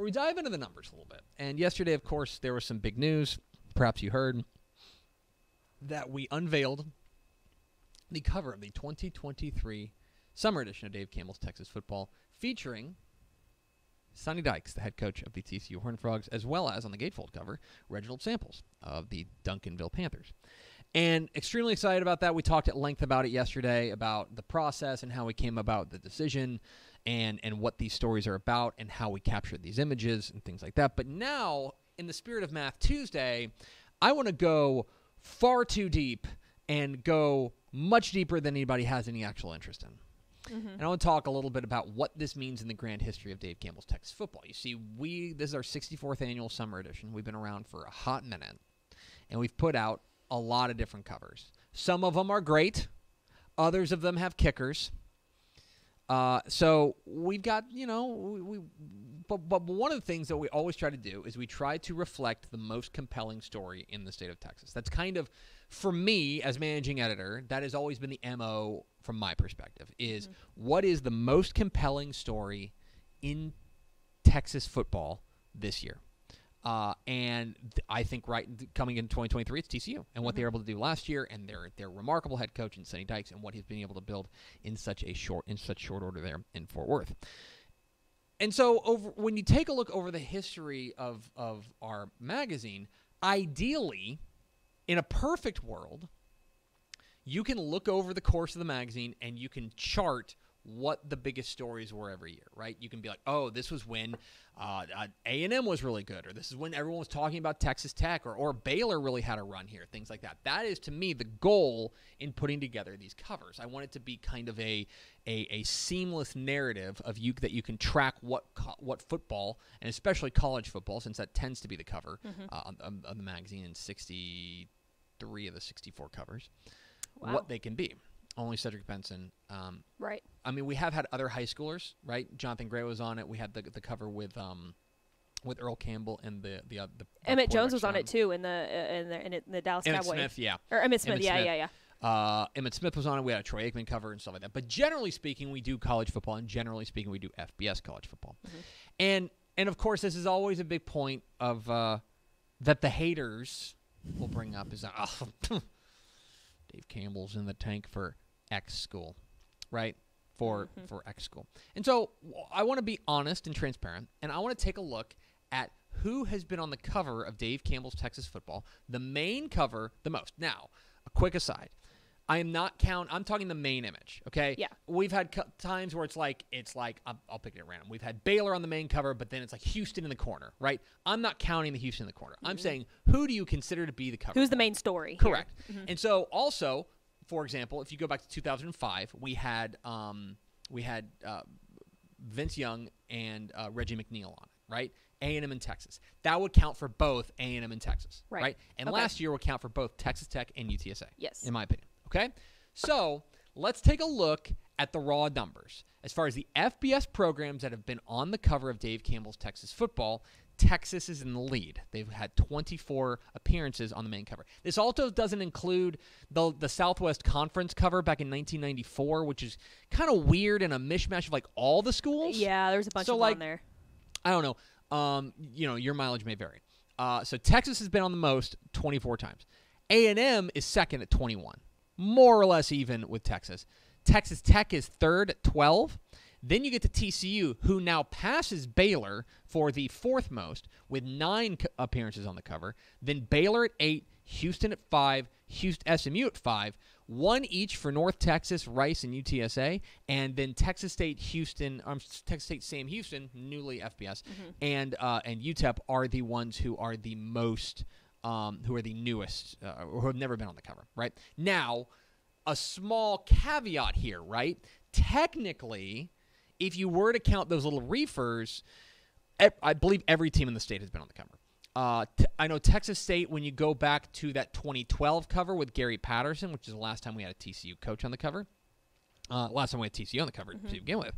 where we dive into the numbers a little bit. And yesterday, of course, there was some big news. Perhaps you heard that we unveiled the cover of the 2023 summer edition of Dave Campbell's Texas Football, featuring Sonny Dykes, the head coach of the TCU Horned Frogs, as well as on the gatefold cover, Reginald Samples of the Duncanville Panthers. And extremely excited about that. We talked at length about it yesterday, about the process and how we came about the decision and what these stories are about and how we captured these images and things like that. But now, in the spirit of Math Tuesday, I want to go far too deep and go much deeper than anybody has any actual interest in. And I want to talk a little bit about what this means in the grand history of Dave Campbell's Texas Football. You see, this is our 64th annual summer edition. We've been around for a hot minute, and we've put out a lot of different covers. Some of them are great. Others of them have kickers. So we've got, but one of the things that we always try to do is we try to reflect the most compelling story in the state of Texas. That's kind of, for me as managing editor, that has always been the MO from my perspective, is what is the most compelling story in Texas football this year? And I think coming in 2023, it's TCU and what they were able to do last year, and their remarkable head coach in Sonny Dykes, and what he's been able to build in such short order there in Fort Worth. And so when you take a look over the history of our magazine, ideally, in a perfect world, you can look over the course of the magazine and you can chart what the biggest stories were every year, right? You can be like, oh, this was when A&M was really good, or this is when everyone was talking about Texas Tech, or Baylor really had a run here, things like that. That is, to me, the goal in putting together these covers. I want it to be kind of a seamless narrative of that you can track what football, and especially college football, since that tends to be the cover of the magazine in 63 of the 64 covers, what they can be. Only Cedric Benson. Right. I mean, we have had other high schoolers, right? Jonathan Gray was on it. We had the cover with Earl Campbell and the Emmett Jones was on it too in the Dallas Emmett Cowboys. Smith, yeah. Or Emmett Smith, yeah. Emmett Smith was on it. We had a Troy Aikman cover and stuff like that. But generally speaking, we do college football, and generally speaking, we do FBS college football. And of course, this is always a big point of that the haters will bring up is Dave Campbell's in the tank for X school, right? For X school. And so I want to be honest and transparent, and I want to take a look at who has been on the cover of Dave Campbell's Texas Football, the main cover, the most. Now, a quick aside. I'm talking the main image, okay? Yeah. We've had times where it's like I'll pick it at random. We've had Baylor on the main cover, but then it's like Houston in the corner, right? I'm not counting the Houston in the corner. I'm saying, who do you consider to be the cover? Who's the main story? Correct. And so also, for example, if you go back to 2005, we had Vince Young and Reggie McNeil on it, right? A&M and Texas. That would count for both A&M and Texas, right? And last year would count for both Texas Tech and UTSA, yes, in my opinion. Okay? So let's take a look at the raw numbers. As far as the FBS programs that have been on the cover of Dave Campbell's Texas Football, Texas is in the lead. They've had 24 appearances on the main cover. This also doesn't include the Southwest Conference cover back in 1994, which is kind of weird and a mishmash of like all the schools. Yeah, there's a bunch of them on there. I don't know. Your mileage may vary. So Texas has been on the most 24 times. A&M is second at 21. More or less even with Texas. Texas Tech is third at 12. Then you get to TCU, who now passes Baylor for the fourth most with 9 appearances on the cover. Then Baylor at 8, Houston at 5, SMU at 5, 1 each for North Texas, Rice, and UTSA, and then Texas State, Sam Houston, newly FBS, and UTEP are the ones who are the most. Who are the newest, who have never been on the cover, right? Now, a small caveat here, right? Technically, if you were to count those little reefers, I believe every team in the state has been on the cover. I know Texas State, when you go back to that 2012 cover with Gary Patterson, which is the last time we had a TCU coach on the cover, last time we had TCU on the cover to begin with,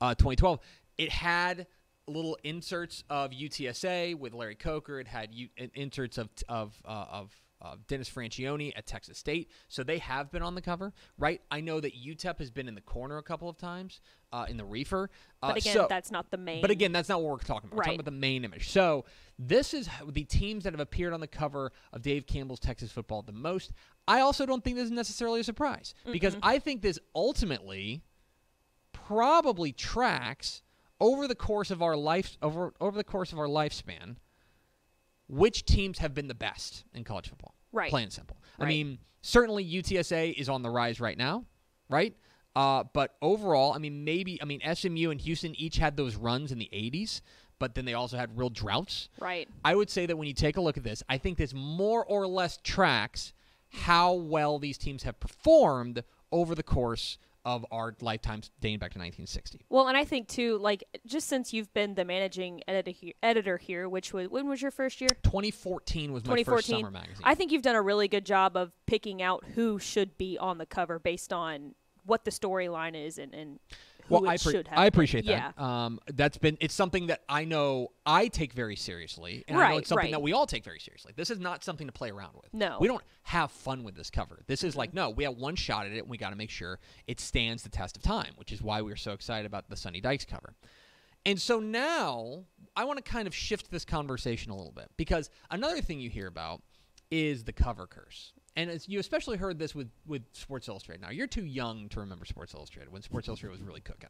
2012, it had little inserts of UTSA with Larry Coker. It had inserts of Dennis Francione at Texas State, so they have been on the cover, right? I know that UTEP has been in the corner a couple of times in the reefer. But again, that's not the main. But again, that's not what we're talking about. We're Right. talking about the main image. So this is the teams that have appeared on the cover of Dave Campbell's Texas Football the most. I also don't think this is necessarily a surprise because I think this ultimately probably tracks over the course of our life over the course of our lifespan which teams have been the best in college football. Right. Plain and simple. Right. I mean, certainly UTSA is on the rise right now, right? But overall, SMU and Houston each had those runs in the 80s, but then they also had real droughts. Right. I would say that when you take a look at this, I think this more or less tracks how well these teams have performed over the course of our lifetimes dating back to 1960. Well, and I think, too, like, just since you've been the managing editor here, when was your first year? 2014 was my first summer magazine. I think you've done a really good job of picking out who should be on the cover based on what the storyline is and who it should have. I appreciate been. that. Yeah. It's something that I know I take very seriously, and I know it's something that we all take very seriously. This is not something to play around with. No. We don't have fun with this cover. This is like, no, we have one shot at it, and we got to make sure it stands the test of time, which is why we were so excited about the Sonny Dykes cover. And so now I want to kind of shift this conversation a little bit, because another thing you hear about is the cover curse. And as you especially heard this with Sports Illustrated. Now, you're too young to remember Sports Illustrated, when Sports Illustrated was really cooking.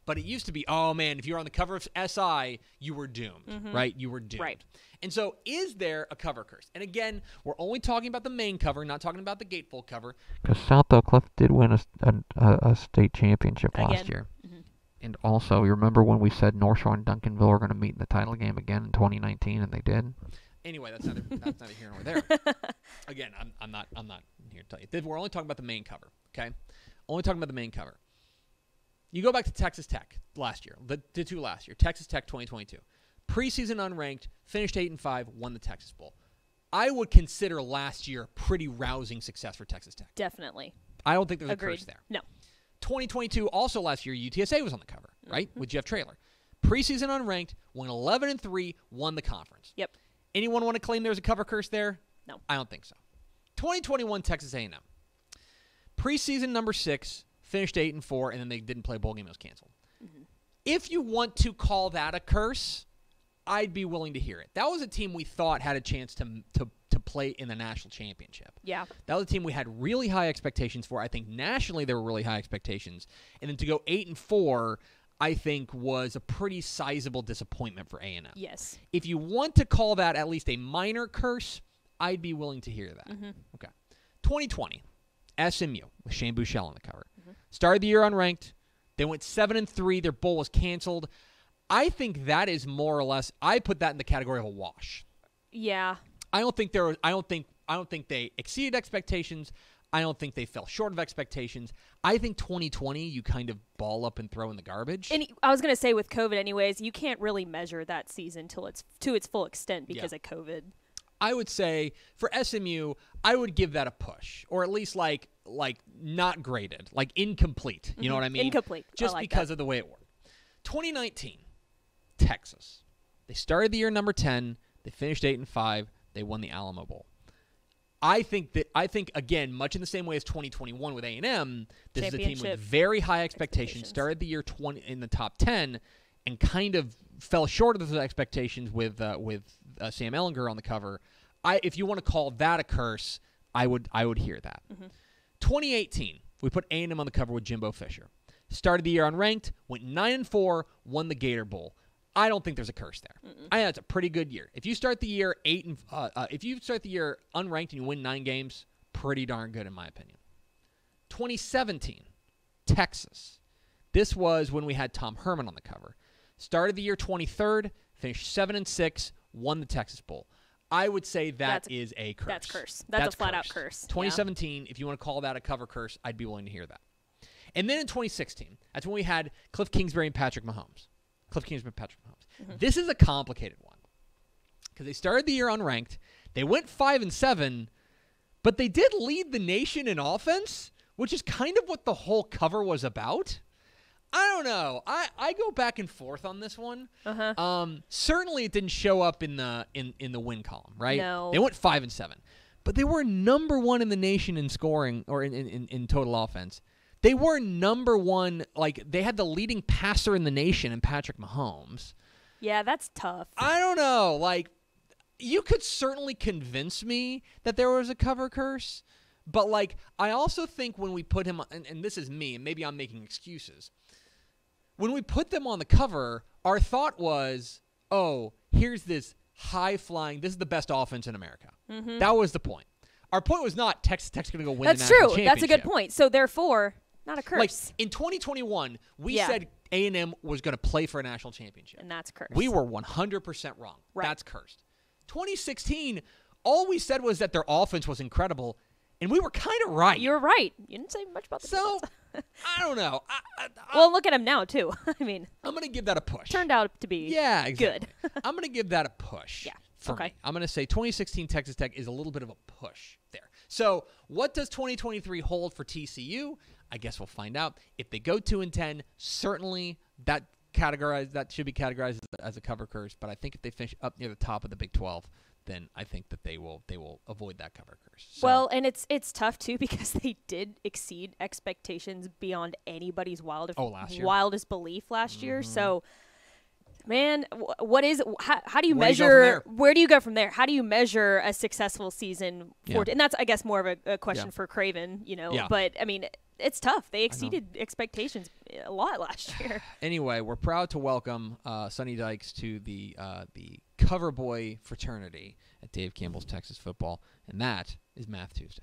But it used to be, oh, man, if you were on the cover of SI, you were doomed, right? You were doomed. Right. And so is there a cover curse? And again, we're only talking about the main cover, not talking about the gatefold cover. Because South Oak Cliff did win a state championship last year. Mm-hmm. And also, you remember when we said North Shore and Duncanville are going to meet in the title game again in 2019, and they did? Anyway, that's neither here nor there. Again, I'm not here to tell you. We're only talking about the main cover, okay? Only talking about the main cover. You go back to Texas Tech last year, the two last year. Texas Tech 2022. Preseason unranked, finished 8-5, won the Texas Bowl. I would consider last year a pretty rousing success for Texas Tech. Definitely. I don't think there's Agreed. a curse there. No. 2022, also last year, UTSA was on the cover, right, with Jeff Traylor. Preseason unranked, won 11-3, won the conference. Yep. Anyone want to claim there's a cover curse there? No. I don't think so. 2021 Texas A&M. Preseason number 6, finished 8-4, and then they didn't play a bowl game. It was canceled. Mm-hmm. If you want to call that a curse, I'd be willing to hear it. That was a team we thought had a chance to play in the national championship. Yeah. That was a team we had really high expectations for. I think nationally there were really high expectations. And then to go 8-4, I think, was a pretty sizable disappointment for A&M. Yes. If you want to call that at least a minor curse, I'd be willing to hear that. Mm-hmm. Okay. 2020, SMU with Shane Buechele on the cover. Mm-hmm. Started the year unranked. They went 7-3. Their bowl was canceled. I think that is more or less. I put that in the category of a wash. Yeah. I don't think they exceeded expectations. I don't think they fell short of expectations. I think 2020, you kind of ball up and throw in the garbage. And I was going to say with COVID anyways, you can't really measure that season till it's to its full extent because of COVID. I would say for SMU, I would give that a push, or at least like not graded, like incomplete. You know what I mean? Incomplete. Just like because that. of the way it worked. 2019, Texas. They started the year number 10. They finished 8-5. They won the Alamo Bowl. I think again, much in the same way as 2021 with A&M, this is a team with very high expectations. Started the year 20 in the top 10, and kind of fell short of those expectations with Sam Ehlinger on the cover. If you want to call that a curse, I would hear that. Mm-hmm. 2018, we put A&M on the cover with Jimbo Fisher. Started the year unranked, went 9-4, won the Gator Bowl. I don't think there's a curse there. I think that's a pretty good year. If you start the year if you start the year unranked and you win 9 games, pretty darn good in my opinion. 2017, Texas. This was when we had Tom Herman on the cover. Started the year 23rd, finished 7-6, won the Texas Bowl. I would say that is a curse. That's curse. That's a flat-out curse. 2017, if you want to call that a cover curse, I'd be willing to hear that. And then in 2016, that's when we had Cliff Kingsbury and Patrick Mahomes. Mm-hmm. This is a complicated one because they started the year unranked. They went 5-7, but they did lead the nation in offense, which is kind of what the whole cover was about. I don't know. I go back and forth on this one. Uh-huh. Certainly, it didn't show up in the win column, right? No. They went 5-7, but they were number 1 in the nation in scoring or in total offense. They were number 1, like they had the leading passer in the nation in Patrick Mahomes. Yeah, that's tough. I don't know. Like, you could certainly convince me that there was a cover curse, but like I also think when we put him on, and this is me, and maybe I'm making excuses. When we put them on the cover, our thought was, oh, here's this high-flying, this is the best offense in America. Mm-hmm. That was the point. Our point was not Texas Tech's going to go win the That's national true. championship. That's a good point. So therefore, not a curse. Like in 2021, we said A&M was going to play for a national championship. And that's cursed. We were 100% wrong. Right. That's cursed. 2016, all we said was that their offense was incredible, and we were kind of right. You're right. You didn't say much about the So, defense. I don't know. Well, look at him now, too. I mean, I'm going to give that a push. turned out to be exactly. good. I'm going to give that a push. Yeah. For Okay. me. I'm going to say 2016 Texas Tech is a little bit of a push there. So, what does 2023 hold for TCU? I guess we'll find out. If they go 2-10, certainly that should be categorized as a cover curse. But I think if they finish up near the top of the Big 12, then I think that they will avoid that cover curse. So, Well, and it's tough too because they did exceed expectations beyond anybody's wildest belief last year. So, man, what is how do you measure? Where do you go from there? How do you measure a successful season? And that's, I guess, more of a question for Craven. But I mean, it's tough. They exceeded expectations a lot last year. Anyway, we're proud to welcome Sonny Dykes to the Cover Boy fraternity at Dave Campbell's Texas Football, and that is Math Tuesday.